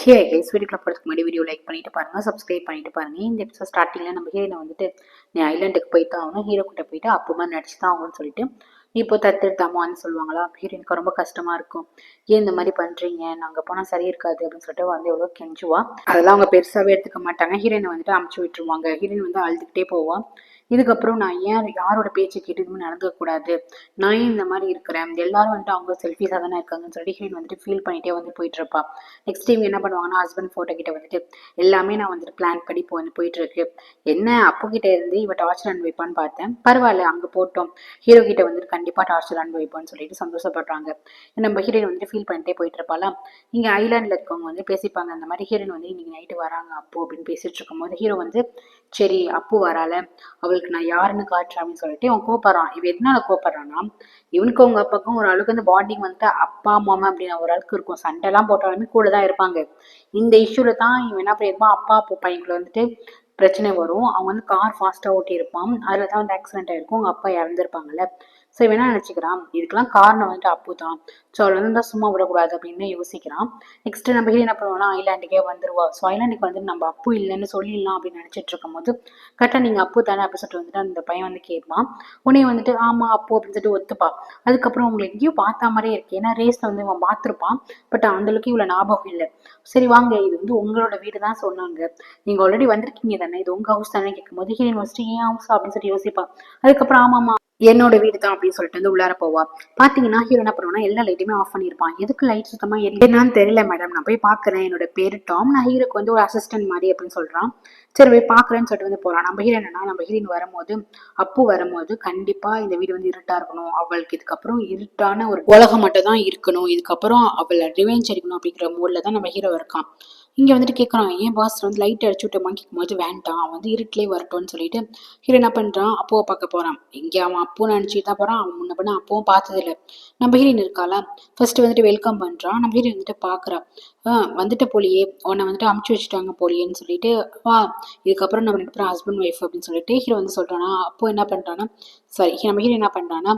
Hey guys, வீடியோக்குள்ள போகிறதுக்கு முன்னாடி வீடியோ லைக் பண்ணிட்டு பாருங்க, சப்ஸ்கிரைப் பண்ணிட்டு பாருங்க. இந்த எபிசோட் ஸ்டார்டிங்ல நம்ம ஹீரோனை வந்துட்டு நீ ஐலாண்டுக்கு போயிட்டு ஆகணும், ஹீரோ கிட்ட போயிட்டு அப்புறமா நடிச்சு தான் ஆகணும்னு சொல்லிட்டு இப்போ தத்தெடுத்தாமான்னு சொல்லுவாங்களா. ஹீரோனுக்கு ரொம்ப கஷ்டமா இருக்கும். ஏன் இந்த மாதிரி பண்றீங்க, நாங்க போனா சரி இருக்காது அப்படின்னு சொல்லிட்டு வந்து எவ்வளவு கெஞ்சுவா. அதெல்லாம் அவங்க பெருசாவே எடுத்துக்க மாட்டாங்க. ஹீரோனை வந்துட்டு அமுச்சு விட்டுருவாங்க. ஹீரோயின் வந்து அழுதுகிட்டே போவா. இதுக்கப்புறம் நான் ஏன் யாரோட பேச்சு கேட்டு இதுவும் நடந்துக்க கூடாது, நான் ஏன் இந்த மாதிரி இருக்கிறேன், எல்லாரும் வந்துட்டு அவங்க செல்ஃபிஸாக தானே இருக்காங்கன்னு சொல்லி ஹீரோயின் வந்துட்டு ஃபீல் பண்ணிட்டே வந்து போயிட்டு இருப்பா. நெக்ஸ்ட் டைம் என்ன பண்ணுவாங்கன்னா, ஹஸ்பண்ட் ஃபோட்டோ கிட்ட வந்துட்டு எல்லாமே நான் வந்துட்டு பிளான் பண்ணி போயிட்டு இருக்கு, என்ன அப்போ கிட்ட இருந்து இவ டார்ச்சர் அனுபவிப்பான்னு பார்த்தேன், பரவாயில்ல அங்கே போட்டோம், ஹீரோ கிட்ட வந்துட்டு கண்டிப்பாக டார்ச்சர் அனுபவிப்பான்னு சொல்லிட்டு சந்தோஷப்படுறாங்க. நம்ம ஹீரோயின் வந்துட்டு ஃபீல் பண்ணிட்டே போயிட்டு இருப்பாலாம். இங்கே ஐலாண்டில் இருக்கவங்க வந்து பேசிப்பாங்க, அந்த மாதிரி ஹீரோயின் வந்து இன்னைக்கு நைட்டு வராங்க அப்போ அப்படின்னு பேசிட்டு இருக்கும்போது ஹீரோ வந்து சரி அப்பு வரால, அவளுக்கு நான் யாருன்னு காட்டுறேன் அப்படின்னு சொல்லிட்டு அவன் கோப்படுறான். இவன் எதனால கோப்படுறான்னா, இவனுக்கு அவங்க அப்பாவுக்கும் ஒரு அளவுக்கு வந்து பாண்டிங் வந்துட்டு அப்பா மாமா அப்படின்னு ஒரு அளவுக்கு இருக்கும். சண்டை எல்லாம் போட்டாலுமே கூட தான் இருப்பாங்க. இந்த இஷ்யூல தான் இவன் என்ன பண்ணிருப்பான், அப்பா பையனுக்குள்ள வந்துட்டு பிரச்சனை வரும். அவங்க வந்து கார் ஃபாஸ்டா ஓட்டி இருப்பான், அதுல தான் வந்து ஆக்சிடென்ட் ஆயிருக்கும், அவங்க அப்பா இறந்துருப்பாங்கல்ல. ஸோ இவன் என்ன நினைச்சுக்கிறான், இதுக்கெல்லாம் காரணம் வந்துட்டு அப்பு தான், ஸோ அவளை வந்து சும்மா விடக்கூடாது அப்படின்னு யோசிக்கிறான். நெக்ஸ்ட் நம்ம ஹீரோ என்ன பண்ணுவோம்னா, ஐலாண்டுக்கே வந்துருவா. ஸோ ஐலாண்டுக்கு வந்து நம்ம அப்பு இல்லைன்னு சொல்லிடலாம் அப்படின்னு நினைச்சிட்டு இருக்கும் போது கரெக்டாக நீங்கள் அப்பு தானே அப்படின்னு சொல்லிட்டு வந்துட்டு அந்த பையன் வந்து கேட்பான். உடனே வந்துட்டு ஆமா அப்பு அப்படின்னு சொல்லிட்டு ஒத்துப்பா. அதுக்கப்புறம் அவங்களை எங்கேயும் பார்த்த மாதிரியே இருக்கு, ஏன்னா ரேஸ்ல வந்து இவன் பார்த்துருப்பான், பட் அந்த அளவுக்கு இவ்வளவு ஞாபகம் இல்லை. சரி வாங்க, இது வந்து உங்களோட வீடு தான் சொன்னாங்க, நீங்க ஆல்ரெடி வந்திருக்கீங்க தானே, இது உங்க ஹவுஸ் தானே கேட்கும்போது ஹீரோயின் ஃபர்ஸ்ட் ஏன் ஹவுஸ் அப்படின்னு சொல்லிட்டு யோசிப்பா. அதுக்கப்புறம் ஆமாமா என்னோட வீடு தான் அப்படின்னு சொல்லிட்டு வந்து உள்ளார போவா. பாத்தீங்கன்னா ஹீரோ என்ன பண்ணுவானா, எல்லா லைட்டுமே ஆஃப் பண்ணிருப்பான். எதுக்கு லைட் சுத்தமா என்னன்னு தெரியல மேடம், நான் போய் பாக்குறேன், என்னோட பேரு டாம், நான் ஹீரோக்கு வந்து ஒரு அசிஸ்டன்ட் மாதிரி அப்படின்னு சொல்றான். சரி போய் பாக்குறேன்னு சொல்லிட்டு வந்து போறான். நம்ம ஹீரோ என்னன்னா, நம்ம ஹீரோயின் வரும்போது அப்பு வரும்போது கண்டிப்பா இந்த வீடு வந்து இருட்டா இருக்கணும், அவளுக்கு இதுக்கப்புறம் இருட்டான ஒரு உலகம் மட்டும் தான் இருக்கணும், இதுக்கப்புறம் அவளை ரிவெஞ்ச் அடிக்கணும் அப்படிங்கிற மூட்ல தான் நம்ம ஹீரோ இருக்கான். இங்க வந்துட்டு கேட்கறான், ஏன் பாஸ் வந்து லைட் அடிச்சு விட்டோமான்னு கேட்கும்போது வேண்டாம், அவன் வந்து இருட்டிலே வரட்டும்னு சொல்லிட்டு ஹீரோ என்ன பண்றான், அப்போவை பார்க்க போறான். இங்க அவன் அப்போ நினைச்சிட்டு தான் போறான், அவன் முன்ன பண்ண அப்பவும் பார்த்தது இல்லை. நம்ம ஹீரோயின் இருக்காளா, ஃபர்ஸ்ட் வந்துட்டு வெல்கம் பண்றான். நம்ம ஹீரோயின் வந்துட்டு பாக்குறான். வந்துட்டு போலியே, உன்னை வந்துட்டு அமுச்சு வச்சுட்டாங்க போலியேன்னு சொல்லிட்டு வா, இதுக்கப்புறம் நம்ம ரெண்டு பேரும் ஹஸ்பண்ட் ஒய்ஃப் அப்படின்னு சொல்லிட்டு ஹீரோ வந்து சொல்றானா. அப்போ என்ன பண்றான்னா, சாரி நம்ம ஹீரோ என்ன பண்றான்னா,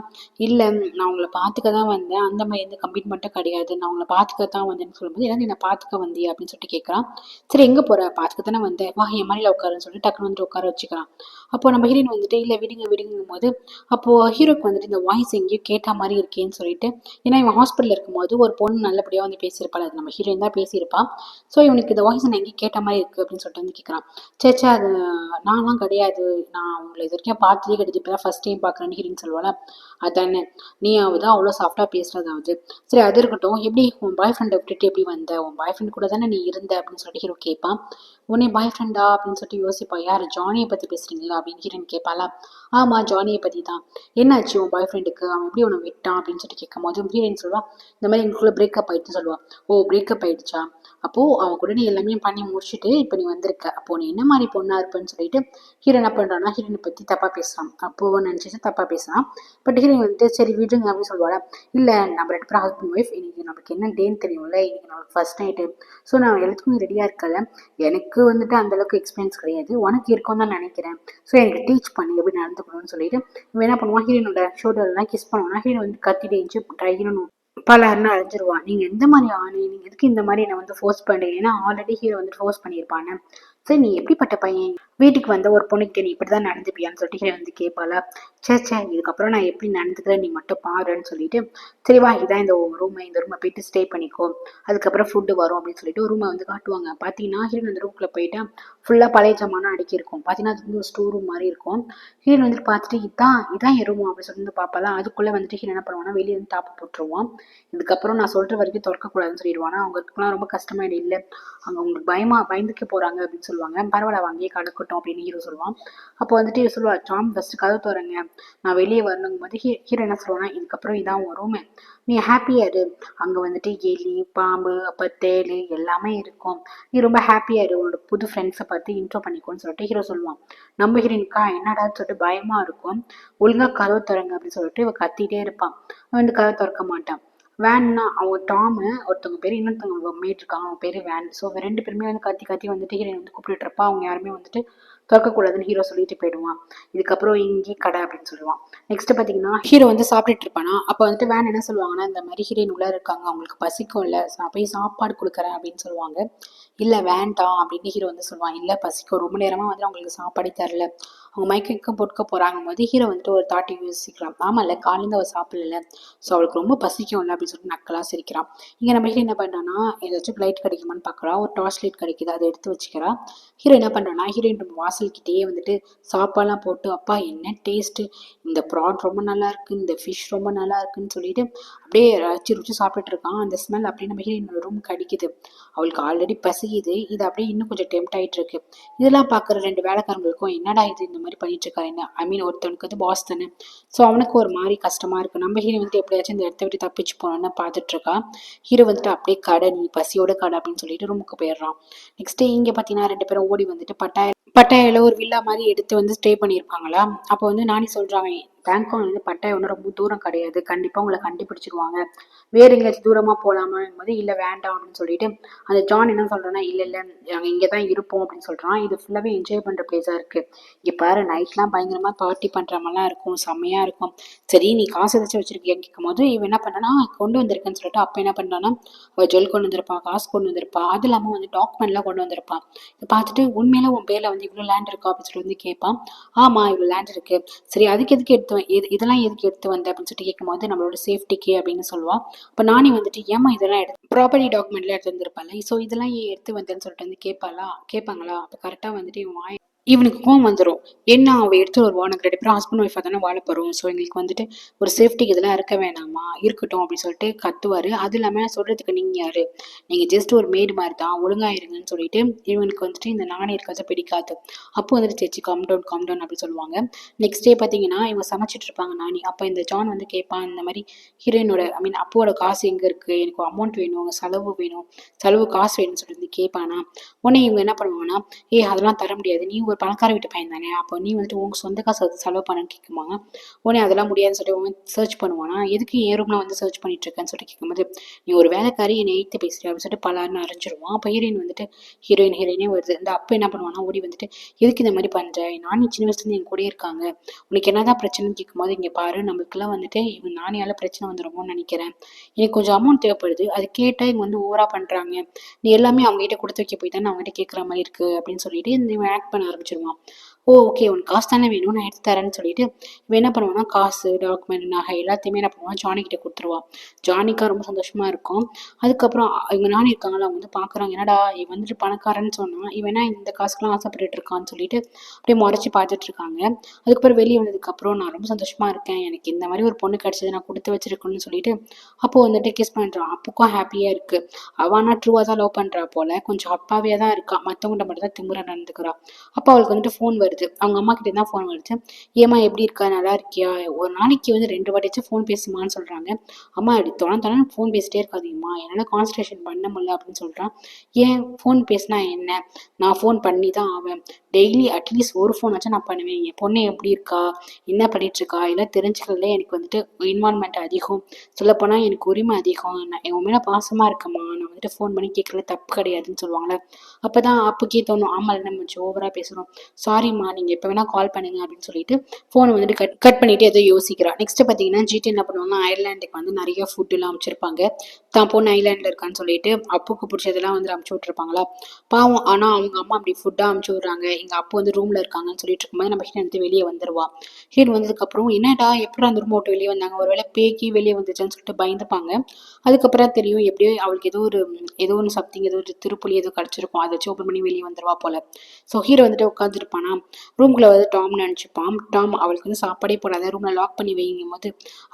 இல்ல நான் உங்களை பாத்துக்க தான் வந்தேன், அந்த மாதிரி எந்த கமிட்மெண்ட்டும் கிடையாது, நான் உங்களை பாத்துக்க தான் வந்தேன்னு சொல்லும்போது ஏன்னா என்ன பாத்துக்க வந்தியா அப்படின்னு சொல்லிட்டு கேட்கறான். சரி எங்க போற, பாத்துக்க தானே வந்தேன், வா என் மாதிரில உட்காருன்னு சொல்லிட்டு டக்குனு வந்துட்டு உட்கார வச்சுக்கிறான். அப்போ நம்ம ஹீரோயின் வந்துட்டு இல்ல விடுங்க விடுங்கும் போது அப்போ ஹீரோக்கு வந்துட்டு இந்த வாய்ஸ் எங்கேயோ கேட்ட மாதிரி இருக்கேன்னு சொல்லிட்டு, ஏன்னா இவன் ஹாஸ்பிட்டல் இருக்கும்போது ஒரு பொண்ணு நல்லபடியா வந்து பேசியிருப்பாள், அது நம்ம ஹீரோயின் தான் பேசியிருப்பான். ஸோ இவனுக்கு இந்த வாய்ஸ் நான் எங்கேயும் கேட்ட மாதிரி இருக்கு அப்படின்னு சொல்லிட்டு வந்து கேட்கறான். சேச்சா அது நான்லாம் கிடையாது, நான் உங்களை இது வரைக்கும் பார்த்ததே கிடையாது, இப்பதான் ஃபர்ஸ்ட் டைம் பாக்குறேன்னு ஹீரோயின் சொல்லுவாள். அதானே, நீயாவது அவ்வளோ சாஃப்டா பேசுறதாவது, சரி அது இருக்கட்டும், எப்படி உன் பாய் ஃப்ரெண்டை விட்டுட்டு எப்படி வந்த, உன் பாய் ஃப்ரெண்ட் கூட தானே நீ இருந்த அப்படின்னு சொல்லிட்டு ஹீரோ கேட்பான். உன்னை பாய் ஃப்ரெண்டா அப்படின்னு சொல்லிட்டு யோசிப்பா. யார், ஜானியை பத்தி பேசுறீங்களா அப்படின்னு ஹீரோயின் கேட்பாளா. ஆமா ஜானியை பத்தி தான், என்னாச்சு உன் பாய் ஃப்ரெண்டுக்கு, அவன் எப்படி உன்னை விட்டான் அப்படின்னு சொல்லிட்டு கேட்கும் போது ஹீரோயின் சொல்லுவா, இந்த மாதிரி எங்களுக்குள்ள பிரேக்கப் ஆயிடுச்சுன்னு சொல்லுவா. ஓ பிரேக்கப் ஆயிடுச்சா, அப்போ அவன் கூட நீ எல்லாமே பண்ணி முடிச்சுட்டு இப்போ நீ வந்திருக்க, அப்போ நீ என்ன மாதிரி பொண்ணா இருப்பேன்னு சொல்லிட்டு ஹீரோ என்ன பண்றான்னா ஹீரோனை பத்தி தப்பா பேசுறான். அப்போ நினைச்சிட்டு தப்பா பேசுறான். பட் ஹீரோயின் வந்துட்டு சரி விடுங்க அப்படின்னு சொல்லுவாள். இல்ல நம்ம ரெண்டு பேரும் ஹஸ்பண்ட் ஒய்ஃப், இன்னைக்கு நமக்கு என்ன டேன்னு தெரியும்ல, இன்னைக்கு நமக்கு ஃபர்ஸ்ட் நைட்டு, ஸோ நான் எல்லாத்துக்கும் ரெடியா இருக்கல, எனக்கு வந்துட்டு அந்த அளவுக்கு எக்ஸ்பீரியன்ஸ் கிடையாது, உனக்கு இருக்கும் தான் நினைக்கிறேன், ஸோ எனக்கு டீச் பண்ணி எப்படி நடந்துக்கணும்னு சொல்லிட்டு இவன் என்ன பண்ணுவான், ஹீரோனோட ஷோல்டர்லாம் கிஸ் பண்ணுவானா. ஹீரோ வந்து கத்திட்டு எழுந்து ட்ரைன்னு பலர்னு அழிஞ்சிருவான். நீங்க எந்த மாதிரி ஆணு, நீங்க எதுக்கு இந்த மாதிரி என்னை வந்து ஃபோர்ஸ் பண்றீங்க, ஏன்னா ஆல்ரெடி ஹீரோ வந்து ஃபோர்ஸ் பண்ணியிருப்பானு. சரி நீ எப்படிப்பட்ட பையன், வீட்டுக்கு வந்த ஒரு பொண்ணுக்கு நீ இப்படிதான் நடந்துப்பியான்னு சொல்லிட்டு ஹீரோ வந்து கேட்பாளா. சே இதுக்கப்புறம் நான் எப்படி நடந்துக்கிறேன் நீ மட்டும் பாருன்னு சொல்லிட்டு, சரி வா இதான் இந்த ரூம், இந்த ரூமை போயிட்டு ஸ்டே பண்ணிக்கோ, அதுக்கப்புறம் ஃபுட்டு வரும் அப்படின்னு சொல்லிட்டு ஒரு ரூமை வந்து காட்டுவாங்க. பார்த்தீங்கன்னா ஹீரோன் அந்த ரூம்குள்ள போயிட்டு ஃபுல்லாக பழைய ஜமானம் அடுக்கி இருக்கும். பார்த்தீங்கன்னா அது வந்து ஸ்டோர் ரூம் மாதிரி இருக்கும். ஹீரோன் வந்துட்டு பார்த்துட்டு இதான் என் ரூம் அப்படின்னு சொல்லிட்டு பார்ப்பாலாம். அதுக்குள்ளே வந்துட்டு ஹீரோ என்ன பண்ணுவான்னா வெளியே வந்து தாப்பு போட்டுருவான். இதுக்கப்புறம் நான் சொல்ற வரைக்கும் திறக்கக்கூடாதுன்னு சொல்லிடுவானா. அவங்களுக்குலாம் ரொம்ப கஷ்டமாயிடும். இல்லை அங்கே உங்களுக்கு பயந்துக்க போறாங்க அப்படின்னு சொல்லுவாங்க. பரவாயில்ல அங்கேயே கடக்கட்டும் அப்படின்னு ஹீரோ சொல்லுவான். அப்போ வந்துட்டு சொல்லுவா, டாம் ஃபர்ஸ்ட் கதவு தோறங்க, நான் வெளியே வரணுங்கும் போது ஹீரோ என்ன சொல்லுவானா, இதுக்கப்புறம் இதான் உன் ரூமு, நீ ஹாப்பியா இரு, அங்க வந்துட்டு எலி பாம்பு அப்ப தேளு எல்லாமே இருக்கும், நீ ரொம்ப ஹாப்பியா இரு, உன்னோட புது ஃப்ரெண்ட்ஸை பார்த்து இன்ட்ரோ பண்ணிக்கோன்னு சொல்லிட்டு ஹீரோ சொல்லுவான். நம்ம ஹீரோயின்கா என்னடான்னு சொல்லிட்டு பயமா இருக்கும். ஒழுங்கா கதவு திறங்க அப்படின்னு சொல்லிட்டு இவ கத்திட்டே இருப்பான். அவன் வந்து கதவை திறக்க மாட்டான். வேன்னா அவங்க டாமு ஒருத்தவங்க பேர், இன்னொருத்தவங்க மேட் இருக்காங்க, அவங்க பேரு வேன். ஸோ ரெண்டு பேருமே வந்து கத்தி கத்தி வந்துட்டு ஹீரோயின் வந்து கூப்பிட்டு இருப்பா. அவங்க யாருமே வந்துட்டு திறக்கக்கூடாதுன்னு ஹீரோ சொல்லிட்டு போயிடுவான். இதுக்கப்புறம் இங்கே கடை அப்படின்னு சொல்லுவான். நெக்ஸ்ட் பார்த்தீங்கன்னா ஹீரோ வந்து சாப்பிட்டுட்டு இருப்பானா. அப்போ வந்துட்டு வேன் என்ன சொல்லுவாங்கன்னா, இந்த மாதிரி ஹீரோயின் உள்ள இருக்காங்க, அவங்களுக்கு பசிக்கும் இல்லை, நான் போய் சாப்பாடு கொடுக்குறேன் அப்படின்னு சொல்லுவாங்க. இல்லை வேண்டாம் அப்படின்னு ஹீரோ வந்து சொல்லுவான். இல்லை பசிக்கும், ரொம்ப நேரமாக வந்து அவங்களுக்கு சாப்பாடே தரல, அவங்க மயக்கம் போட்டுக்க போகிறாங்க போது ஹீரோ வந்துட்டு ஒரு தாட்டி யோசிக்கிறான். ஆமாம்ல காலையிலேருந்து அவள் சாப்பிடல, ஸோ அவளுக்கு ரொம்ப பசிக்கும்ல அப்படின்னு சொல்லிட்டு நக்கலாக சிரிக்கிறான். இங்கே நம்ம ஹீரோ என்ன பண்ணுறான்னா, ஏதாச்சும் லைட் கிடைக்குமான்னு பார்க்குறா. ஒரு டார்ச் லைட் கிடைக்குது, அதை எடுத்து வச்சுக்கிறா. ஹீரோ என்ன பண்ணுறான்னா, ஹீரோயின் வாசல்கிட்டயே வந்துட்டு சாப்பாடுலாம் போட்டு, அப்பா என்ன டேஸ்ட்டு, இந்த ப்ரான் ரொம்ப நல்லா இருக்கு, இந்த ஃபிஷ் ரொம்ப நல்லா இருக்குன்னு சொல்லிட்டு அப்படியே ரசிச்சு ருச்சி சாப்பிட்டுட்டு இருக்கான். அந்த ஸ்மெல் அப்படியே நம்ம ஹீரோயின் ரூமுக்கு அடிக்குது. அவளுக்கு ஆல்ரெடி பசிக்குது, இது அப்படியே இன்னும் கொஞ்சம் டெம்ட் ஆகிட்டு இருக்கு. இதெல்லாம் பார்க்குற 2 வேலைக்காரங்களுக்கும் என்னடா இது இந்த மாதிரி பண்ணிட்டு இருக்காரு என்ன, ஐ மீன் ஒருத்தவனுக்கு வந்து பாஸ் தானே, ஸோ அவனுக்கு ஒரு மாதிரி கஷ்டமா இருக்கு. நம்ம ஹீரோ வந்துட்டு எப்படியாச்சும் இந்த இடத்த விட்டு தப்பிச்சு போனோன்னு பார்த்துட்டு இருக்கா. ஹீரோ வந்துட்டு அப்படியே கடை, நீ பசியோட கடை அப்படின்னு சொல்லிட்டு ரூமுக்கு போயிடுறான். நெக்ஸ்ட் இங்கே பார்த்தீங்கன்னா 2 பேரும் ஓடி வந்துட்டு பட்டாயில ஒரு வில்லா மாதிரி எடுத்து வந்து ஸ்டே பண்ணியிருப்பாங்களா. அப்போ வந்து நானி சொல்றாங்க, பேங்காக் வந்து பட்டாயம் ஒன்றும் ரொம்ப தூரம் கிடையாது, கண்டிப்பாக உங்களை கண்டுபிடிச்சிருவாங்க, வேற எங்கேயாச்சும் தூரமாக போகலாமா போது இல்லை வேண்டாம் அப்படின்னு சொல்லிட்டு அந்த ஜான் என்ன சொல்கிறான்னா, இல்லை இல்லை நாங்கள் இங்கே தான் இருப்போம் அப்படின்னு சொல்கிறான். இது ஃபுல்லாகவே என்ஜாய் பண்ணுற பிளேஸாக இருக்குது, இங்கே பாரு நைட்லாம் பயங்கரமாக பார்ட்டி பண்ணுற மாதிரிலாம் இருக்கும், செம்மையாக இருக்கும். சரி நீ காசு ஏதாச்சும் வச்சிருக்கியான்னு கேட்கும் போது இவன் என்ன பண்ணனா, கொண்டு வந்திருக்கேன்னு சொல்லிட்டு அப்போ என்ன பண்ணுறான்னா, அவள் ஜுவல் கொண்டு வந்திருப்பான், காசு கொண்டு வந்திருப்பா, அது இல்லாமல் வந்து டாக்குமெண்ட்லாம் கொண்டு வந்திருப்பான். இதை பார்த்துட்டு உண்மையில உன் பேரில் வந்து இவ்வளோ லேண்ட் இருக்கா அப்படின்னு சொல்லிட்டு வந்து கேட்பான். ஆமாம் இவ்வளோ லேண்ட் இருக்கு, சரி அதுக்கு எதுக்கு எடுத்து இதெல்லாம் எதுக்கு எடுத்து வந்த அப்படின்னு சொல்லிட்டு கேட்கும்போது நம்மளோட சேஃப்டிக்கு அப்படின்னு சொல்லுவாள். இப்போ நானே வந்துட்டு ஏமா இதெல்லாம் எடுத்து ப்ராப்பர்ட்டி டாக்குமெண்ட்லாம் எடுத்து வந்திருப்பாள், ஸோ இதெல்லாம் ஏன் எடுத்து வந்தேன்னு சொல்லிட்டு வந்து கேட்பாங்களா. அப்போ கரெக்டாக வந்துட்டு இவனுக்கு கோவம் வந்துடும். என்ன அவள் எடுத்து வருவா, நாங்கள் 2 பேரும் ஹஸ்பண்ட் ஒய்ஃபாக தானே வாழ போகிறோம், ஸோ எங்களுக்கு வந்துட்டு ஒரு சேஃப்டிக்கு இதெல்லாம் இருக்க வேணாமா, இருக்கட்டும் அப்படின்னு சொல்லிட்டு கத்துவார். அது இல்லாமல் சொல்கிறதுக்கு நீங்கள் யார், நீங்கள் ஜஸ்ட் ஒரு மேடு மாதிரி தான், ஒழுங்காயிருங்கன்னு சொல்லிட்டு இவனுக்கு வந்துட்டு இந்த நாணயம் இருக்கிறத பிடிக்காது. அப்போ வந்துட்டு சேச்சி கம் டவுன் அப்படின்னு சொல்லுவாங்க. நெக்ஸ்ட் டே பார்த்தீங்கன்னா இவங்க சமைச்சிட்டு இருப்பாங்க நானி. அப்போ இந்த ஜான் வந்து கேட்பான், இந்த மாதிரி ஹீரோயினோட ஐ மீன் அப்போட காசு எங்கே இருக்குது, எனக்கு அமௌண்ட் வேணும், செலவு வேணும், செலவு காசு வேணும்னு சொல்லிட்டு வந்து கேட்பானா. உடனே இவங்க என்ன பண்ணுவாங்கன்னா, அதெல்லாம் தர முடியாது, நீ ஒரு பணக்கார வீட்டு பையன் தானே, அப்போ நீ வந்துட்டு உங்க சொந்த காசு செலவு பண்ணு கேட்குவாங்க. உடனே அதெல்லாம் முடியாதுன்னு சொல்லிட்டு சர்ச் பண்ணுவானா. எதுக்கு என் ரூம்ல வந்து சர்ச் பண்ணிட்டு இருக்கேன்னு சொல்லிட்டு கேட்கும்போது, நீ ஒரு வேலைக்காரி என்னை எய்த்து பேசுறியா அப்படின்னு சொல்லிட்டு பலாருன்னு அரைஞ்சிருவான். அப்போ ஹீரோயினே வருது. இந்த அப்போ என்ன பண்ணுவானா, ஓடி வந்துட்டு எதுக்கு இந்த மாதிரி பண்ற, நானி சின்ன வயசுலேருந்து என் கூடயே இருக்காங்க, உனக்கு என்னதான் பிரச்சனைன்னு கேட்கும்போது, இங்கே பாரு நம்மளுக்குலாம் வந்துட்டு இவன் நானியால பிரச்சனை வந்துடுமோன்னு நினைக்கிறேன், எனக்கு கொஞ்சம் அமௌண்ட் தேவைப்படுது, அது கேட்டால் இவங்க வந்து ஓவரா பண்றாங்க, நீ எல்லாமே அவங்க கிட்ட கொடுத்து வைக்க போய் தானே அவங்ககிட்ட கேட்குற மாதிரி இருக்கு அப்படின்னு சொல்லிட்டு இந்த ஆக்ட் பண்ண ஆரம்பிச்சிருவான். ஓகே உனக்கு காசு தானே வேணும், நான் எடுத்து தரேன்னு சொல்லிட்டு இவன் என்ன பண்ணுவான்னா, காசு டாக்குமெண்ட் நகை எல்லாத்தையுமே என்ன பண்ணுவான், ஜானி கிட்ட கொடுத்துருவான். ஜானிக்கா ரொம்ப சந்தோஷமா இருக்கும். அதுக்கப்புறம் இவங்க நானே இருக்காங்களா, அவங்க வந்து பாக்குறாங்க, என்னடா இவன் வந்துட்டு பணக்காரன்னு சொன்னா இவனா இந்த காசுக்கெல்லாம் ஆசைப்பட்டுட்டு இருக்கான்னு சொல்லிட்டு அப்படியே முறைச்சி பார்த்துட்டு இருக்காங்க. அதுக்கப்புறம் வெளியே வந்ததுக்கப்புறம் நான் ரொம்ப சந்தோஷமா இருக்கேன், எனக்கு இந்த மாதிரி ஒரு பொண்ணு கிடைச்சது, நான் கொடுத்து வச்சிருக்கேன்னு சொல்லிட்டு அப்போ வந்துட்டு கிஸ் பண்றான். அப்போக்கும் ஹாப்பியா இருக்கு. அவனா ட்ரூவா தான் லவ் பண்றா போல, கொஞ்சம் அப்பாவியா தான் இருக்கா, மற்றவங்கிட்ட மட்டும் தான் திமுறை நடந்துக்கிறா. அப்போ அவளுக்கு வந்துட்டு ஃபோன் வருது, அவங்க அம்மா கிட்ட தான் ஃபோன் வருது. ஏமா எப்படி இருக்கா, நல்லா இருக்கியா, ஒரு நாளைக்கு வந்து 2 வாட்டியாச்சும் ஃபோன் பேசுமான்னு சொல்றாங்க. அம்மா அப்படி தொடர்ந்து ஃபோன் பேசிட்டே இருக்காதீங்கம்மா, என்னால் கான்சன்ட்ரேஷன் பண்ண முடியல அப்படின்னு சொல்றான். ஏன் ஃபோன் பேசினா என்ன, நான் ஃபோன் பண்ணி தான் ஆவேன், டெய்லி அட்லீஸ்ட் ஒரு ஃபோன் வச்சு நான் பண்ணுவேன், என் பொண்ணு எப்படி இருக்கா, என்ன பண்ணிட்டு இருக்கா, எல்லாம் தெரிஞ்சுக்கிறதுல எனக்கு வந்துட்டு இன்வால்மெண்ட் அதிகம், சொல்லப்போனால் எனக்கு உரிமை அதிகம், நான் என் மேலே பாசமாக இருக்கம்மா, நான் வந்துட்டு ஃபோன் பண்ணி கேட்கறது தப்பு கிடையாதுன்னு சொல்லுவாங்களே. அப்போதான் அப்போக்கே தோணும், ஆமாம் நம்ம கொஞ்சம் ஓவராக பேசுகிறோம், சாரிம்மா நீங்கள் எப்போ வேணால் கால் பண்ணுங்க அப்படின்னு சொல்லிட்டு ஃபோனை வந்துட்டு கட் பண்ணிட்டு ஏதோ யோசிக்கிறா. நெக்ஸ்ட் பார்த்தீங்கன்னா ஜிடி என்ன பண்ணுவாங்கன்னா, அயர்லாண்டுக்கு வந்து நிறைய ஃபுட்டுலாம் அமைச்சிருப்பாங்க. தான் பொண்ணு ஐலாண்டில் இருக்கான்னு சொல்லிட்டு அப்புக்கு பிடிச்சதெல்லாம் வந்து அமுச்சு விட்ருப்பாங்களா. பாவம் ஆனால் அவங்க அம்மா அப்படி ஃபுட்டாக அமுச்சு விட்றாங்க, எங்கள் அப்போ வந்து ரூமில் இருக்காங்கன்னு சொல்லிட்டு இருக்கும்போது நம்ம ஹீரோயின் வந்து வெளியே வந்துடுவா. ஹீரோயின் வந்ததுக்கப்புறம் என்னடா எப்படி அந்த ரூம் விட்டு வெளியே வந்தாங்க, ஒரு வேளை பேக்கி வெளியே வந்துச்சுன்னு சொல்லிட்டு பயந்துப்பாங்க. அதுக்கப்புறம் தெரியும் எப்படியோ அவளுக்கு ஏதோ ஒன்று சம்திங், ஏதோ ஒரு திருப்புளி ஏதோ கிடச்சிருக்கும், அதை வச்சு ஓப்பன் பண்ணி வெளியே வந்துடுவா போல. ஸோ ஹீரோ வந்துட்டு உட்காந்துருப்பானா, ரூம்குள்ளே வந்து டாம் நினச்சிப்பான். டாம் அவளுக்கு வந்து சாப்பாடே போடாத, ரூமில் லாக் பண்ணி வைங்கும் போது,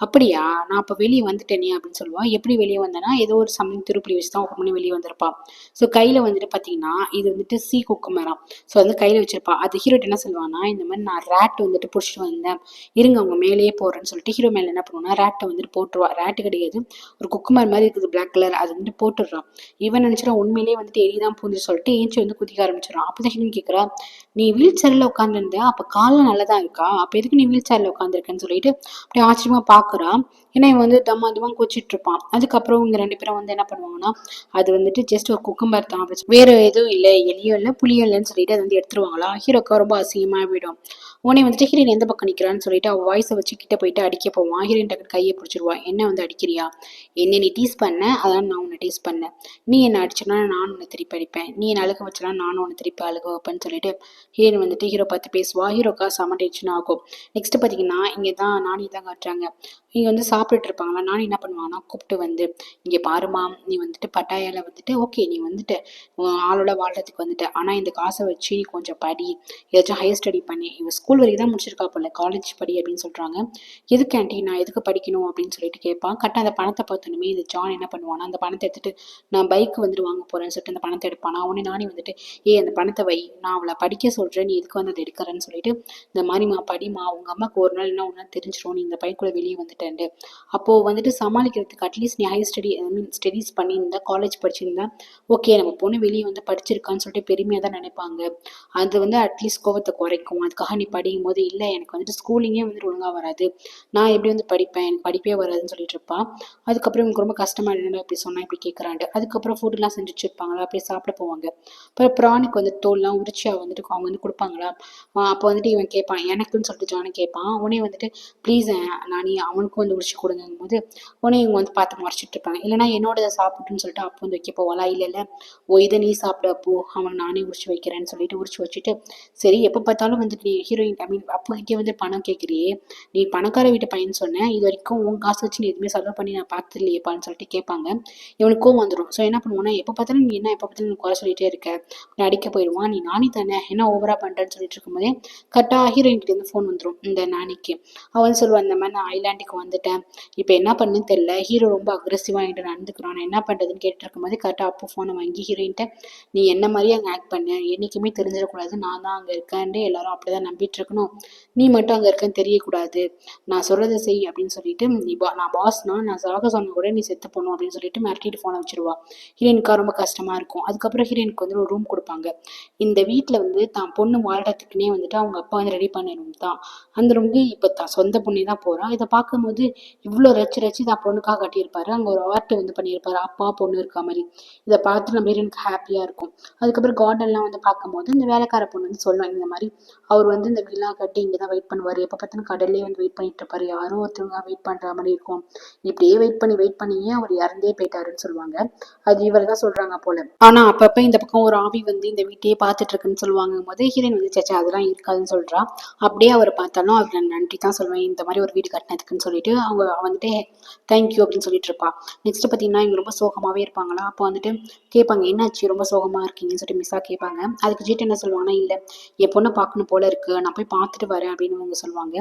அப்படியா நான் அப்போ வெளியே வந்துட்டேனே அப்படின்னு சொல்லுவாள். எப்படி வெளியே வந்தேன்னா, ஏதோ ஒரு சம்திங் திருப்புளி வச்சு தான் ஓப்பன் பண்ணி வெளியே வந்திருப்பான். ஸோ கையில் வந்துட்டு பார்த்தீங்கன்னா இது வந்துட்டு சீ குக்குமரம், ஸோ வந்து கையில் வச்சிருப்பா. அது ஹீரோட் என்ன சொல்லுவான்னா, இந்த மாதிரி நான் ரேட் வந்துட்டு பிடிச்சிட்டு வந்தேன், இருங்க அவங்க மேலேயே போடுறேன்னு சொல்லிட்டு ஹீரோ மேலே என்ன பண்ணுவான்னா ரேட்டை வந்துட்டு போட்டுருவா. ரேட்டு கிடையாது, ஒரு குக்குமர் மாதிரி இருக்குது பிளாக் கலர், அது வந்துட்டு போட்டுடுறான். இவன் நினச்சிடா உண்மையிலேயே வந்து வந்துட்டு எலி தான் பூந்து சொல்லிட்டு ஏஞ்சி வந்து குதிக்க ஆரம்பிச்சிடும். அப்போதான் ஹீரோயின் கேட்குறா, நீ வீல் சேர்ல உட்காந்துருந்த அப்போ காலில் நல்லா தான் இருக்கா, அப்போ எதுக்கு நீ வீல் சேர்ல உட்காந்துருக்கேன்னு சொல்லிட்டு அப்படியே ஆச்சரியமா பார்க்குறா. ஏன்னா இவன் வந்து தம்மா தம்மா குச்சிட்டு இருப்பான். அதுக்கப்புறம் இவங்க 2 பேரும் வந்து என்ன பண்ணுவாங்கன்னா, அது வந்துட்டு ஜஸ்ட் ஒரு குக்கும்பர் தான், வேற எதுவும் இல்லை, எலியும் இல்லை புளியும் இல்லைன்னு சொல்லிட்டு அதை வந்து எடுத்துருவாங்களா. ஹீரோக்கா ரொம்ப அசிங்கமா போயிடும். உடனே வந்துட்டு ஹீரோயின் எந்த பக்கம் நிற்கிறான்னு சொல்லிட்டு அவள் வாய்ஸை வச்சு கிட்ட போயிட்டு அடிக்க போவான். ஹீரோயின் டக்குனு கையை பிடிச்சிருவா. என்ன வந்து அடிக்கிறியா, என்ன நீ டீஸ் பண்ண, அதான் நான் உன்னை டீஸ் பண்ணேன், நீ என்ன அடிச்சனா நானும் உன்னை திருப்பி அடிப்பேன், நீ என்ன அழுக வச்சனா நானும் உன்னை திருப்பி அழுக வைப்பேன்னு சொல்லிட்டு ஹீரோயின் வந்துட்டு ஹீரோ பார்த்து பேசுவா. ஹீரோக்கா செம டென்ஷன் ஆகும். நெக்ஸ்ட் பார்த்தீங்கன்னா இங்கே தான் நானி தான் காட்டுறாங்க. இங்கே வந்து சாப்பிட்டுட்டு இருப்பாங்களா. நானும் என்ன பண்ணுவாங்கன்னா கூப்பிட்டு வந்து, இங்கே பாருமா, நீ வந்துட்டு பட்டாயால வந்துட்டு ஓகே நீ வந்துட்டு ஆளோட வாழ்றதுக்கு வந்துட்டு, ஆனால் இந்த காசை வச்சு நீ கொஞ்சம் படி, ஏதாச்சும் ஹையர் ஸ்டடி பண்ணி, இவன் ஸ்கூல் வரைக்கும் தான் முடிச்சிருக்கா போல, காலேஜ் படி அப்படின்னு சொல்கிறாங்க. எதுக்கு ஆண்டி, நான் எதுக்கு படிக்கணும் அப்படின்னு சொல்லிட்டு கேட்பான். கரெக்டாக அந்த பணத்தை பார்த்தோன்னே இந்த ஜான் என்ன பண்ணுவானா, அந்த பணத்தை எடுத்துட்டு நான் பைக் வந்துட்டு வாங்க போகிறேன்னு சொல்லிட்டு அந்த பணத்தை எடுப்பானா. உடனே நானே வந்துட்டு அந்த பணத்தை வை, நான் அவளை படிக்க சொல்கிறேன், நீ எதுக்கு வந்து அதை எடுக்கிறேன்னு சொல்லிட்டு, இந்த மாதிரிமா படிமா, உங்கள் அம்மாவுக்கு ஒரு நாள் என்ன ஒன்றா தெரிஞ்சிடும், நீ இந்த பைக்குள்ளே வெளியே வந்துட்டேன். அப்போது வந்துட்டு சமாளிக்கிறதுக்கு அட்லீஸ்ட் நீ ஹையர் ஸ்டடி ஐ மீன் ஸ்டடீஸ் பண்ணியிருந்தா, காலேஜ் படிச்சிருந்தா ஓகே, நம்ம பொண்ணு வெளியே வந்து படிச்சிருக்கான்னு சொல்லிட்டு பெருமையாக தான் நினைப்பாங்க. அது வந்து அட்லீஸ்ட் கோவத்தை குறைக்கும். அதுக்காக நீ படிக்கும் போது, இல்லை எனக்கு வந்துட்டு ஸ்கூலிங்கே வந்துட்டு ஒழுங்காக வராது, நான் எப்படி வந்து படிப்பேன், எனக்கு படிப்பே வராதுன்னு சொல்லிட்டு இருப்பா. அதுக்கப்புறம் எனக்கு ரொம்ப கஷ்டமா என்னடா இப்படி சொன்னா இப்படி கேட்குறாண்டு. அதுக்கப்புறம் ஃபுட்டுலாம் செஞ்சு வச்சிருப்பாங்களா, அப்படியே சாப்பிட போவாங்க. அப்புறம் ப்ரானுக்கு வந்து தோல்லாம் உரிச்சியா வந்துட்டு அவங்க வந்து கொடுப்பாங்களா. அப்போ வந்துட்டு இவன் கேட்பான், எனக்குன்னு சொல்லிட்டு ஜானு கேட்பான். உடனே வந்துட்டு ப்ளீஸ் நானி அவனுக்கும் வந்து உரிச்சு கொடுங்கும் போது உடனே இவங்க வந்து பார்த்து மறைச்சிட்டு இருப்பாங்க. இல்லைனா என்னோட சாப்பிட்டுன்னு சொல்லிட்டு அப்போ வந்து வைக்க போவாளா. இல்லை இல்லை, இதை நீ சாப்பிட அப்போ, அவன் நானே உரிச்சு வைக்கிறேன்னு சொல்லிட்டு உரிச்சு வச்சுட்டு, சரி எப்போ பார்த்தாலும் வந்துட்டு நீ ஹீரோயின் ஐ மீன் அப்போக்கிட்டே வந்து பணம் கேட்குறியே, நீ பணக்கார வீட்டு பையன் சொன்னேன், இது வரைக்கும் உன் காசு வச்சு நீ எதுவுமே செலவு பண்ணி நான் பார்த்தது இல்லையேப்பான்னு சொல்லிட்டு கேட்பாங்க. இவனுக்கும் வந்துடும். ஸோ என்ன பண்ணுவோன்னா, எப்போ பார்த்தாலும் நீ என்ன எப்போ பார்த்தாலும் நீ குறை சொல்லிட்டே இருக்க, நீ அடிக்க போயிடுவான், நீ நானி தானே என்ன ஓவரா பண்ணுறேன்னு சொல்லிட்டு இருக்கும்போதே கரெக்டாக ஹீரோயின் கிட்ட இருந்து ஃபோன் வந்துடும் இந்த நானிக்கு. அவன் சொல்லுவான், இந்த மாதிரி நான் ஐலாண்டுக்கு வந்துட்டேன், இப்போ என்ன பண்ணுன்னு தெரியல, ஹீரோ ரொம்ப அக்ரெசிவாக என்கிட்ட நடந்துக்கிறான், நான் என்ன பண்ணுறதுன்னு கேட்டு இருக்கும்போது கரெக்டாக அப்போ ஃபோனை வாங்கி ஹீரோயின்ட்ட, நீ என்ன மாதிரியே அங்கே ஆக்ட் பண்ண, என்றைக்குமே தெரிஞ்சிடக்கூடாது நான் தான் அங்கே இருக்கேன்ட்டு எல்லாரும் அப்படி தான் நம்பிட்டு இருக்கணும், நீ மட்டும் அங்கே இருக்கேன்னு தெரியக்கூடாது, நான் சொல்கிறத செய் அப்படின்னு சொல்லிட்டு, நீ நான் பாஸ்னா நான் சாக சொன்ன கூட நீ செத்து போகணும் அப்படின்னு சொல்லிட்டு மிரட்டிட்டு ஃபோனை வச்சிருவா. ஹீரோயினுக்கா ரொம்ப கஷ்டமாக இருக்கும். அதுக்கப்புறம் ஹீரோயினுக்கு வந்து ஒரு ரூம் கொடுப்பாங்க. இந்த வீட்டில் வந்து தான் பொண்ணு வாழ்கிறதுக்குனே வந்துட்டு அவங்க அப்பா வந்து ரெடி பண்ண ரூம் தான். அந்த ரூமுக்கு இப்போ தான் சொந்த பொண்ணே தான் போகிறான். இதை பார்க்கும்போது இவ்வளோ ரச்சு ரச்சு தான் பொண்ணுக்காக கட்டியிருப்பாரு. அங்கே ஒரு ஆர்ட் வந்து பண்ணியிருப்பாரு, அப்பா பொண்ணு இருக்க மாதிரி. இதை பார்த்து நம்ம எனக்கு ஹாப்பியாக இருக்கும். அதுக்கப்புறம் கார்டன்லாம் வந்து பார்க்கும்போது இந்த வேலைக்கார பொண்ணு வந்து சொல்லுவாங்க, இந்த மாதிரி அவர் வந்து இந்த வில்லா கட்டி இங்கே தான் வெயிட் பண்ணுவார், எப்போ பார்த்தாலும் கடல்லே வந்து வெயிட் பண்ணிட்டு இருப்பாரு, யாரும் ஒருத்தவங்க வெயிட் பண்ணுற மாதிரி இருக்கும், இப்படியே வெயிட் பண்ணியே அவர் இறந்தே போயிட்டாருன்னு சொல்லுவாங்க. அது இவர் தான் சொல்கிறாங்க போல. ஆனால் அப்பப்போ இந்த பக்கம் ஒரு ஆவி வந்து இந்த வீட்டையே பார்த்துட்டு இருக்குன்னு சொல்லுவாங்க போது ஹீரோயின் வந்து சேச்சா அதெல்லாம் இருக்காதுன்னு சொல்கிறா. அப்படியே அவர் பார்த்தாலும் அவர் நன்றி தான் சொல்லுவேன் இந்த மாதிரி ஒரு வீடு கட்டினதுக்குன்னு சொல்லிட்டு அவங்க வந்துட்டு தேங்க்யூ அப்படின்னு சொல்லிட்டு இருப்பா. நெக்ஸ்ட் பார்த்தீங்கன்னா இவங்க ரொம்ப சோகமாகவே இருப்பாங்களா. அப்போ வந்துட்டு கேட்பாங்க, என்னாச்சு ரொம்ப சோகமாக இருக்கீங்கன்னு சொல்லிட்டு மிஸ்ஸாக கேட்பாங்க. அதுக்கு ஜீட்டு என்ன சொல்லுவாங்கன்னா, இல்லை என் பொண்ணை பார்க்கணும் போல இருக்கு, நான் போய் பார்த்துட்டு வரேன் அப்படின்னு அவங்க சொல்லுவாங்க.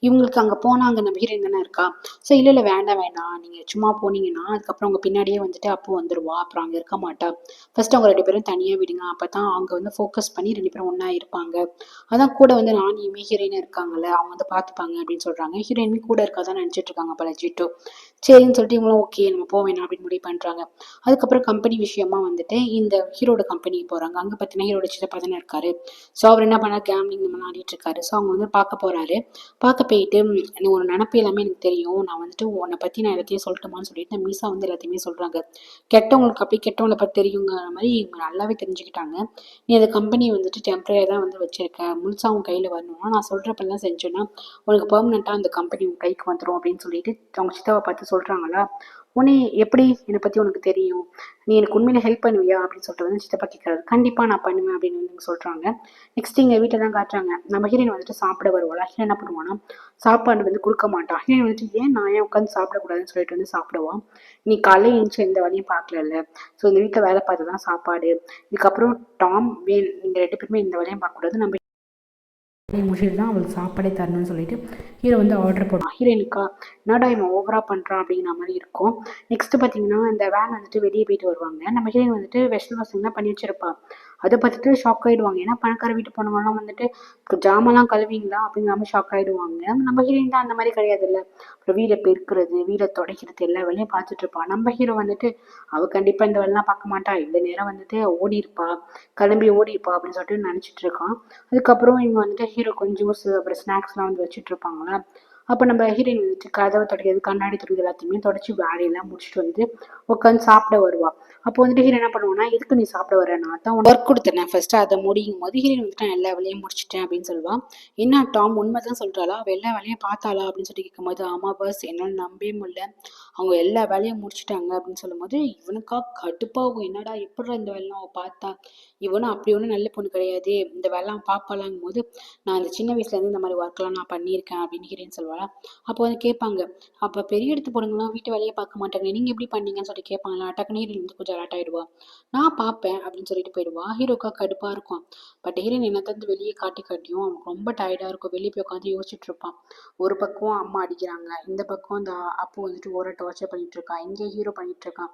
இவங்களுக்கு அங்கே போனால் அங்கே நம்ம ஹீரோயின் தானே இருக்கா. ஸோ இல்லை இல்லை வேண்டாம் வேண்டாம், நீங்கள் சும்மா போனீங்கன்னா அதுக்கப்புறம் அவங்க பின்னாடியே வந்துட்டு அப்போ வந்துடுவா, அப்புறம் அங்கே இருக்க மாட்டா, ஃபர்ஸ்ட் அவங்க 2 பேரும் தனியாக விடுங்க, அப்போ தான் அவங்க வந்து ஃபோக்கஸ் பண்ணி 2 பேரும் ஒன்றா இருப்பாங்க, அதான் கூட வந்து நானியுமே ஹீரோயினும் இருக்காங்கல்ல அவங்க வந்து பார்த்துப்பாங்க அப்படின்னு சொல்கிறாங்க. ஹீரோயினுமே கூட இருக்காதான் நினச்சிட்டு இருக்காங்க போல ஜிட்டு. சரின்னு சொல்லிட்டு இவங்களும் ஓகே நம்ம போக வேணாம் அப்படின்னு முடிவு பண்ணுறாங்க. அதுக்கப்புறம் கம்பெனி விஷயமா வந்துட்டு இந்த ஹீரோட கம்பெனிக்கு போகிறாங்க. அங்கே பார்த்தீங்கன்னா ஹீரோட சித்தப்பா தானே இருக்காரு. ஸோ அவர் என்ன பண்ணால் கேம்லிங் நம்ம ஆடிட்டு இருக்காரு. ஸோ அவங்க வந்து பார்க்க போகிறாரு. பார்க்க போயிட்டு, நீ ஒரு நினப்பு எல்லாமே எனக்கு தெரியும், நான் வந்துட்டு உன்னை பற்றி நான் எல்லாத்தையும் சொல்லட்டுமான்னு சொல்லிட்டு மீசா வந்து எல்லாத்தையுமே சொல்கிறாங்க. கெட்டவங்களுக்கு அப்படி கெட்டவங்களை பற்றி தெரியுங்கிற மாதிரி இவங்க நல்லாவே தெரிஞ்சுக்கிட்டாங்க. நீ அந்த கம்பெனியை வந்துட்டு டெம்பரரியாக தான் வந்து வச்சிருக்க, முழுசாக உன் கையில் வரணும்னா நான் சொல்கிறப்பெல்லாம் செஞ்சோன்னா உனக்கு பெர்மனெண்ட்டாக அந்த கம்பெனி உன் கைக்கு வந்துடும் அப்படின்னு சொல்லிட்டு அவங்க சித்தாவை பார்த்து சொல்கிறாங்களா. உன்னை எப்படி என்னை பற்றி உனக்கு தெரியும், நீ எனக்கு உண்மையில ஹெல்ப் பண்ணுவியா அப்படின்னு சொல்லிட்டு வந்து சித்தப்பா கேட்குறாரு. கண்டிப்பாக நான் பண்ணுவேன் அப்படின்னு வந்து சொல்கிறாங்க. நெக்ஸ்ட் இங்கே வீட்டை தான் காட்டுறாங்க. நம்ம ஹீரோயின் வந்துட்டு சாப்பிட வருவாள். ஹீரோயின் என்ன பண்ணுவான்னா சாப்பாடு வந்து கொடுக்க மாட்டான். ஹீரோயின் வந்துட்டு நான் ஏன் உட்காந்து சாப்பிடக்கூடாதுன்னு சொல்லிட்டு வந்து சாப்பிடுவான். நீ காலையில் எழுந்துச்சு எந்த வேலையும் பார்க்கல, ஸோ இந்த வீட்டில் வேலை பார்த்து தான் சாப்பாடு, இதுக்கப்புறம் டாம் வேன் நீங்கள் 2 பேருமே இந்த வேலையும் பார்க்கக்கூடாது, நம்ம முடிச்சுட்டு தான் அவளுக்கு சாப்பாடே தரணும்னு சொல்லிட்டு ஹீரோ வந்து ஆர்டர் போடுவான். ஹீரோயினுக்கா என்னடா இவன் ஓவரா பண்ணுறான் அப்படிங்கிற மாதிரி இருக்கும். நெக்ஸ்ட் பார்த்தீங்கன்னா இந்த வேன் வந்துட்டு வெளியே போயிட்டு வருவாங்க. நம்ம ஹீரோயின் வந்துட்டு வெஸ்டர்ன் வாஷிங் தான் பண்ணி வச்சிருப்பா. அதை பார்த்துட்டு ஷாக் ஆகிடுவாங்க. ஏன்னா பணக்கார வீட்டு பொண்ணுங்கலாம் வந்துட்டு ஜாமான்லாம் கழுவீங்களா அப்படிங்கிற மாதிரி ஷாக் ஆகிடுவாங்க. நம்ம ஹீரோயின் தான் அந்த மாதிரி கிடையாது இல்லை. அப்புறம் வீடை பெருக்கிறது, வீடை துடைக்கிறது எல்லா வேலையும் பார்த்துட்டு இருப்பா. நம்ம ஹீரோ வந்துட்டு அவள் கண்டிப்பாக இந்த வேலைலாம் பார்க்க மாட்டா, இந்த நேரம் வந்துட்டு ஓடி இருப்பா, கிளம்பி ஓடி இருப்பா அப்படின்னு சொல்லிட்டு நினச்சிட்டு இருக்கான். அதுக்கப்புறம் இவங்க வந்துட்டு ஹீரோ கொஞ்சம் ஜூஸ் அப்புறம் ஸ்நாக்ஸ்லாம் வந்து வச்சுட்டு இருப்பாங்களா. அப்போ நம்ம ஹீரோயின் வந்துட்டு கதவை துடைக்கிறது, கண்ணாடி துடைக்கிறது எல்லாத்தையுமே தொடச்சி வேலையெல்லாம் முடிச்சுட்டு வந்து உட்காந்து சாப்பிட வருவா. அப்போ வந்துட்டு ஹீரோ என்ன பண்ணுவானா, எதுக்கு நீ சாப்பிட வர, நான் தான் ஒர்க் கொடுத்துட்டேன் ஃபர்ஸ்ட் அதை முடியும் போது ஹீரோயின் வந்துட்டு நான் எல்லா வேலையும் முடிச்சிட்டேன் அப்படின்னு சொல்லுவான். என்ன டாம் உண்மை தான் சொல்கிறாளா, அவள் எல்லா வேலையும் பார்த்தாளா அப்படின்னு சொல்லி கேட்கும்போது ஆமா பஸ் என்னால் நம்பவே முடியல, அவங்க எல்லா வேலையும் முடிச்சிட்டாங்க அப்படின்னு சொல்லும்போது இவனுக்கா கடுப்பாகும். என்னடா எப்படி இந்த வேலைலாம் அவள் பார்த்தா, இவனும் அப்படி ஒன்றும் நல்ல பொண்ணு கிடையாது, இந்த வேலைலாம் பார்ப்பாளாங்கும் போது நான் இந்த சின்ன வயசுலேருந்து இந்த மாதிரி ஒர்க்லாம் நான் பண்ணியிருக்கேன் அப்படின்னு ஹீரோயின் சொல்லுவாளா. அப்போ வந்து கேட்பாங்க, அப்போ பெரிய இடத்து பொண்ணுங்களாம் வீட்டு வேலையை பார்க்க மாட்டாங்க, நீங்கள் எப்படி பண்ணீங்கன்னு சொல்லிட்டு கேட்பாங்களா. டக்குனு ஹீரோயின் வந்து கொஞ்சம் அலர்ட் ஆகிடுவா. நான் பார்ப்பேன் அப்படின்னு சொல்லிட்டு போயிடுவா. ஹீரோக்கா கடுப்பாக இருக்கும். பட் ஹீரோயின் என்ன தந்து வெளியே காட்டியும் அவனுக்கு ரொம்ப டயர்டாக இருக்கும். வெளியே போய் உட்காந்து யோசிச்சுட்டு இருப்பான். ஒரு பக்கம் அம்மா அடிக்கிறாங்க, இந்த பக்கம் இந்த அப்போ வந்துட்டு ஒரு டார்ச்சர் பண்ணிட்டு இருக்கான், இங்கே ஹீரோ பண்ணிட்டு இருக்கான்.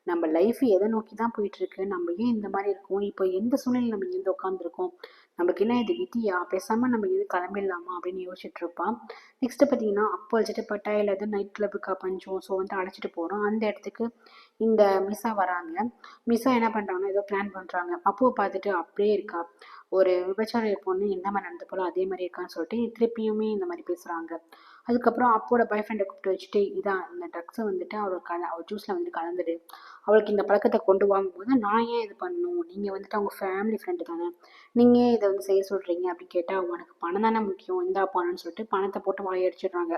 நம்ம லைஃப் எதை நோக்கி தான் போயிட்டு இருக்கு, நம்ம ஏன் இந்த மாதிரி இருக்கோம், இப்போ எந்த சூழ்நிலை நம்ம இருந்து உட்காந்துருக்கோம், நமக்கு என்ன இது விதியா, பேசாம நம்ம எது கிளம்பிடலாமா அப்படின்னு யோசிச்சுட்டு இருப்பான். நெக்ஸ்ட் பார்த்தீங்கன்னா அப்போ வச்சுட்டு பட்டாயில் எது நைட் கிளப்புக்கா பஞ்சம் ஸோ வந்து அழைச்சிட்டு போகிறோம். அந்த இடத்துக்கு இந்த மிஸ்ஸா வராங்க. மிஸ்ஸா என்ன பண்ணுறாங்கன்னா ஏதோ பிளான் பண்ணுறாங்க. அப்போவை பார்த்துட்டு அப்படியே இருக்கா, ஒரு விபச்சார பொண்ணு என்ன மாதிரி நடந்து போல அதே மாதிரி இருக்கான்னு சொல்லிட்டு திருப்பியுமே இந்த மாதிரி பேசுகிறாங்க. அதுக்கப்புறம் அப்போட பாய் ஃப்ரெண்டை கூப்பிட்டு வச்சுட்டு இதான் இந்த ட்ரக்ஸை வந்துட்டு அவள் ஜூஸில் வந்துட்டு கலந்துடு, அவளுக்கு இந்த பழக்கத்தை கொண்டு வாங்கும்போது நான் ஏன் இது பண்ணணும், நீங்கள் வந்துட்டு அவங்க ஃபேமிலி ஃப்ரெண்டு தானே, நீங்கள் ஏன் இதை வந்து செய்ய சொல்கிறீங்க அப்படின்னு கேட்டால் உனக்கு பணம் தானே முக்கியம், இந்தா பணம்னு சொல்லிட்டு பணத்தை போட்டு வாயடிச்சிடுறாங்க.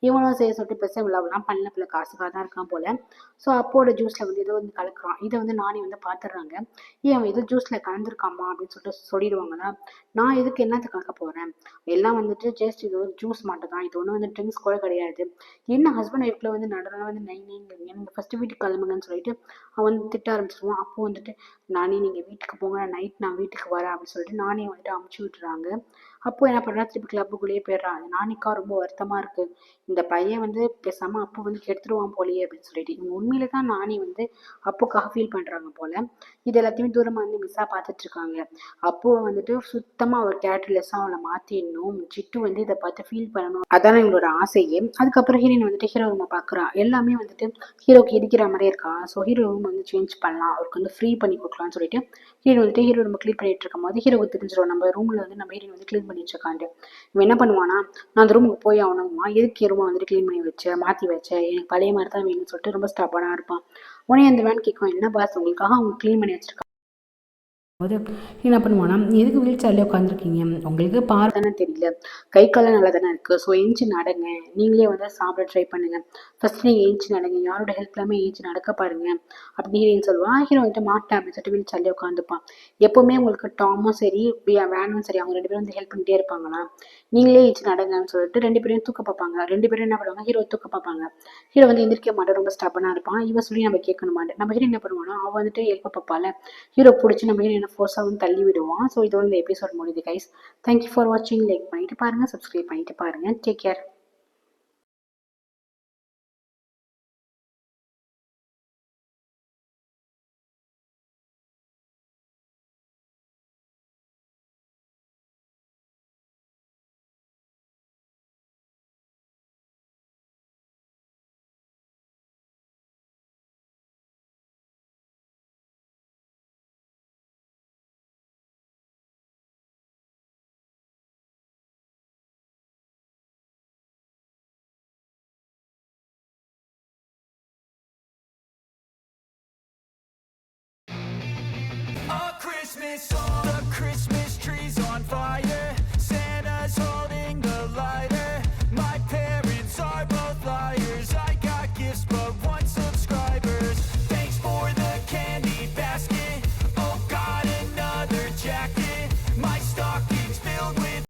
இவனும் செய்ய சொல்லிட்டு பெருசாக விழாவெல்லாம் பண்ணல, பிள்ளை காசுக்காக தான் இருக்கான் போல். ஸோ அப்போட ஜூஸில் வந்து ஏதோ வந்து கலக்குறான். இதை வந்து நானே வந்து பார்த்துடுறாங்க. ஏன் அவன் ஏதோ ஜூஸில் கலந்துருக்காமா அப்படின்னு சொல்லிட்டு சொல்லிடுவாங்களா. நான் எதுக்கு என்னத்தை கலக்க போகிறேன், எல்லாம் வந்துட்டு ஜஸ்ட் இது ஒரு ஜூஸ் மட்டும் தான், இது ஒன்றும் வந்து ட்ரிங்க்ஸ் கூட கிடையாது, என்ன ஹஸ்பண்ட் ஒய்ஃப்ல வந்து நடுவில் வந்து நைங்கிறீங்க, நீங்கள் ஃபஸ்ட்டு வீட்டுக்கு கிளம்புங்கன்னு சொல்லிட்டு அவன் வந்து திட்ட ஆரம்பிச்சிடுவான். அப்போ வந்துட்டு நானே நீங்கள் வீட்டுக்கு போங்க, நைட் நான் வீட்டுக்கு வரேன் அப்படின்னு சொல்லிட்டு நானே வந்துட்டு அமுச்சு விட்டுறாங்க. அப்போ என்ன பண்ணுறா, திருப்பி கிளப்புக்குள்ளேயே போயிடுறான். நானிக்கா ரொம்ப வருத்தமாக இருக்குது, இந்த பையன் வந்து பேசாமல் அப்போ வந்து கெடுத்துருவான் போலையே அப்படின்னு சொல்லிட்டு இவங்க உண்மையில தான் நானே வந்து அப்போக்காக ஃபீல் பண்ணுறாங்க போல். இது எல்லாத்தையுமே தூரமாக வந்து மிஸ்ஸாக பார்த்துட்ருக்காங்க. அப்போ வந்துட்டு சுத்தமாக அவள் கேரக்டர்லெஸ்ஸாக அவளை மாற்றிடணும், சிட்டு வந்து இதை பார்த்து ஃபீல் பண்ணணும், அதான இவங்களோட ஆசையே. அதுக்கப்புறம் ஹீரோயின் வந்துட்டு ஹீரோ ரூமை பார்க்குறான். எல்லாமே வந்துட்டு ஹீரோக்கு இடிக்கிற மாதிரியே இருக்கா. ஸோ ஹீரோ ரூம் வந்து சேஞ்ச் பண்ணலாம், அவருக்கு வந்து ஃப்ரீ பண்ணி கொடுக்கலாம்னு சொல்லிட்டு ஹீரோ வந்துட்டு ஹீரோ ரூம் க்ளீன் பண்ணிட்டு இருக்கும் போது ஹீரோவுக்கு தெரிஞ்சிடும் நம்ம ரூமில் வந்து நம்ம ஹீரோயின் வந்து க்ளீன் பண்ணிட்டு இருக்காண்டு. இவன் என்ன பண்ணுவானா, நான் அந்த ரூமுக்கு போய் ஆகணுமா, எதுக்கு ரூமை வந்துட்டு க்ளீன் பண்ணி வச்ச மாற்றி வச்ச, எனக்கு பழைய மாதிரி தான் வேணும்னு சொல்லிட்டு ரொம்ப ஸ்டப்பனாக இருப்பான். உடனே அந்த வேன் கேட்கும், என்ன பாஸ் உங்களுக்காக அவங்க க்ளீன் பண்ணி வச்சிருக்காங்க போது என்ன பண்ணுவானா, எதுக்கு வீல் சேர்லேயே உட்காந்துருக்கீங்க, உங்களுக்கு பாரு தானே தெரியல, கை காலம் நல்லா தானே இருக்குது, ஸோ ஏஞ்சி நடங்க, நீங்களே வந்து சாப்பிட ட்ரை பண்ணுங்க, ஃபஸ்ட் நீங்கள் ஏஞ்சி நடங்க, யாரோட ஹெல்ப் இல்லாமல் ஏஞ்சி நடக்க பாருங்க அப்படின்னு சொல்லுவான். ஹீரோ வந்துட்டு மாட்டேன் அப்படின்னு சொல்லிட்டு வீல் சேர்லேயே உட்காந்துப்பான். எப்போவுமே உங்களுக்கு டாமும் சரி வேனும் சரி அவங்க ரெண்டு பேரும் வந்து ஹெல்ப் பண்ணிட்டே இருப்பாங்களா, நீங்களே ஏஞ்சி நடங்கன்னு சொல்லிட்டு ரெண்டு பேரையும் தூக்க பார்ப்பாங்க. ரெண்டு பேரும் என்ன பண்ணுவாங்க, ஹீரோ தூக்க பார்ப்பாங்க. ஹீரோ வந்து எந்திரிக்க மாட்டேன், ரொம்ப ஸ்டப்பனாக இருப்பான். இவன் சொல்லி நம்ம கேட்கணும் மாட்டேன். நம்ம ஹீரோ என்ன பண்ணுவானா, அவன் வந்துட்டு ஹெல்ப் பார்ப்பால, ஹீரோ பிடிச்சி நம்ம ஹீரோ என்ன ஃபோர்ஸாக வந்து தள்ளி விடுவான். ஸோ இதோட இந்த எபிசோட் முடியுது கைஸ். தேங்க்யூ ஃபார் வாட்சிங். லைக் பண்ணிட்டு பாருங்க, சப்ஸ்கிரைப் பண்ணிட்டு பாருங்க. Take care. Christmas, all the Christmas trees on fire.